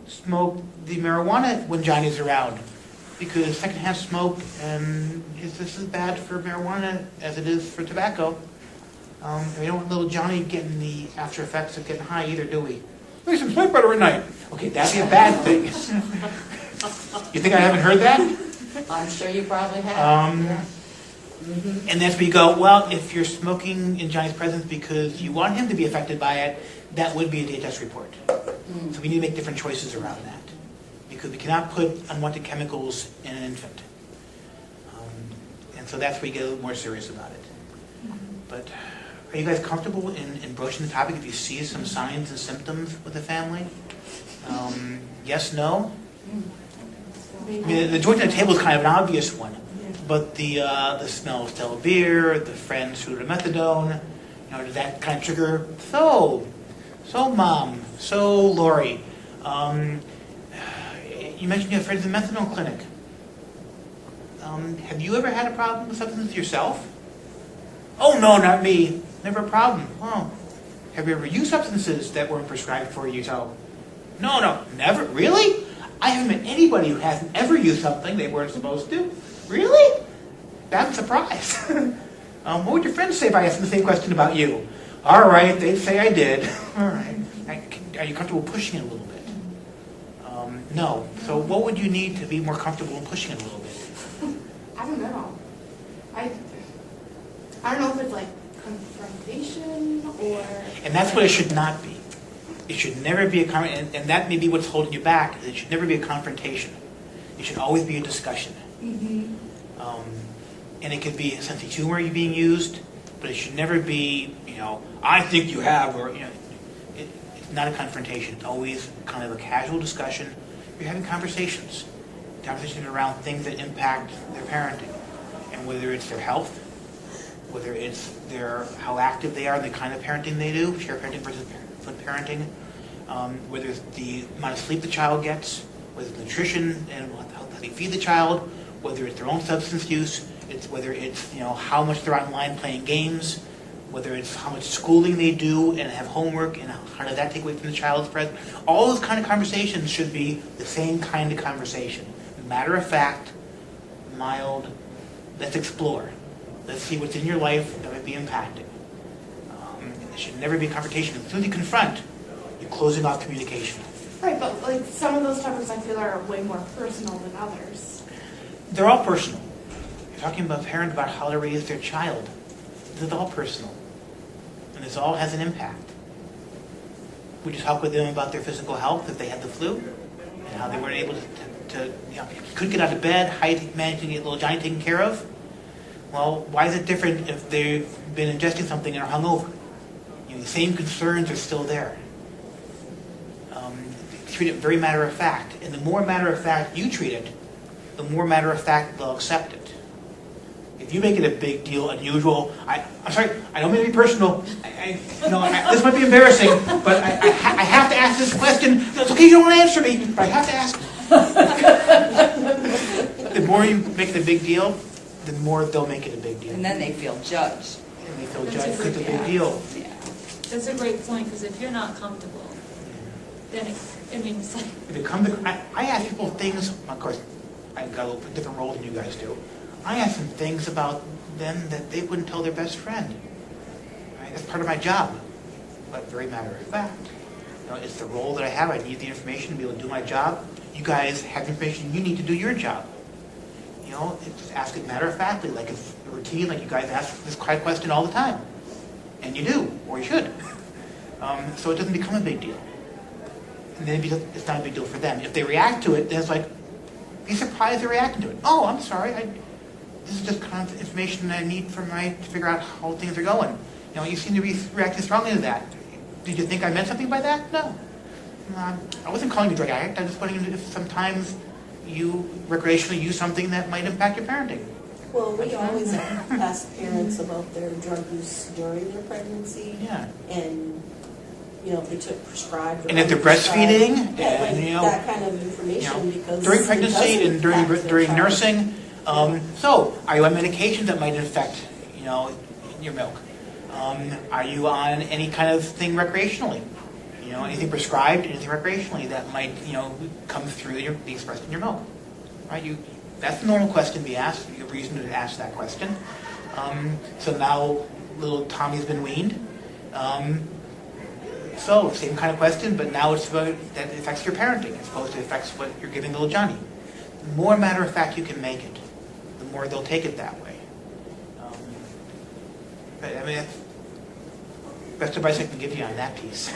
smoke the marijuana when Johnny's around, because secondhand smoke is just as bad for marijuana as it is for tobacco. We don't want little Johnny getting the after effects of getting high either, do we? Make some sleep better at night. Okay, that'd be a bad thing. You think I haven't heard that? I'm sure you probably have. Yeah. Mm-hmm. And that's where you go, well, if you're smoking in Johnny's presence because you want him to be affected by it, that would be a day test report. So we need to make different choices around that, because we cannot put unwanted chemicals in an infant. And so that's where you get a little more serious about it. But are you guys comfortable in broaching the topic if you see some signs and symptoms with the family? Yes, no? I mean, the joint at the table is kind of an obvious one, but the smell of stale beer, the friends who do methadone, does that kind of trigger? So Mom, so Lori, you mentioned you have friends in the methadone clinic. Have you ever had a problem with substances yourself? Oh, no, not me. Never a problem. Oh. Have you ever used substances that weren't prescribed for you? So, no, never. Really? I haven't met anybody who hasn't ever used something they weren't supposed to. Really? I'm surprised. What would your friends say if I asked them the same question about you? All right, they'd say I did. All right. Are you comfortable pushing it a little bit? No. So what would you need to be more comfortable in pushing it a little bit? I don't know. I don't know if it's like confrontation or... And that's what it should not be. It should never be and that may be what's holding you back. It should never be a confrontation. It should always be a discussion. Mm-hmm. And it could be a sense of humor being used, but it should never be, I think you have, or, it's not a confrontation. It's always kind of a casual discussion. You're having conversations around things that impact their parenting, and whether it's their health, whether it's how active they are, the kind of parenting they do, share parenting versus foot parenting, whether it's the amount of sleep the child gets, whether it's nutrition and how they feed the child, whether it's their own substance use, whether it's how much they're online playing games, whether it's how much schooling they do and have homework, and how does that take away from the child's presence. All those kind of conversations should be the same kind of conversation. Matter of fact, mild, let's explore. Let's see what's in your life that might be impacting. It should never be a confrontation. As soon as you confront, you're closing off communication. Right, but like some of those topics I feel are way more personal than others. They're all personal. You're talking about parents about how to raise their child. This is all personal. And this all has an impact. We just talk with them about their physical health if they had the flu, and how they weren't able to couldn't get out of bed, how you managing to get little Johnny taken care of. Well, why is it different if they've been ingesting something and are hungover? The same concerns are still there. Treat it very matter of fact, and the more matter of fact you treat it, the more matter of fact they'll accept it. If you make it a big deal, unusual, I'm sorry, I don't mean to be personal. This might be embarrassing, but I have to ask this question. It's okay, you don't want to answer me, but I have to ask. The more you make it a big deal, the more they'll make it a big deal. And then they feel judged. And they feel judged because it's a big deal. Yeah. That's a great point, because if you're not comfortable, then it's like... If it comes to, I ask people things, of course, I've got a little different role than you guys do. I ask them things about them that they wouldn't tell their best friend. Right? That's part of my job, but very matter of fact. It's the role that I have. I need the information to be able to do my job. You guys have the information you need to do your job. It's ask it matter of factly, like it's a routine, like you guys ask this question all the time. And you do, or you should. So it doesn't become a big deal. And then it's not a big deal for them. If they react to it, then it's like, be surprised they're reacting to it. Oh, I'm sorry. This is just kind of information I need to figure out how things are going. You seem to be reacting strongly to that. Did you think I meant something by that? No. I wasn't calling you a drug addict. I was just wondering if sometimes you recreationally use something that might impact your parenting. Well, we always ask parents about their drug use during their pregnancy. Yeah. And, if they took prescribed or and if they're breastfeeding, that kind of information, because during pregnancy and during nursing. Yeah. So, are you on medications that might affect, your milk? Are you on any kind of thing recreationally? You know, anything prescribed, anything recreationally that might, come through be expressed in your milk, right? That's the normal question to be asked. You have reason to ask that question. So now little Tommy's been weaned. So same kind of question, but now it's about that it affects your parenting as opposed to affects what you're giving little Johnny. The more matter of fact you can make it, the more they'll take it that way. But I mean, that's best advice I can give you on that piece.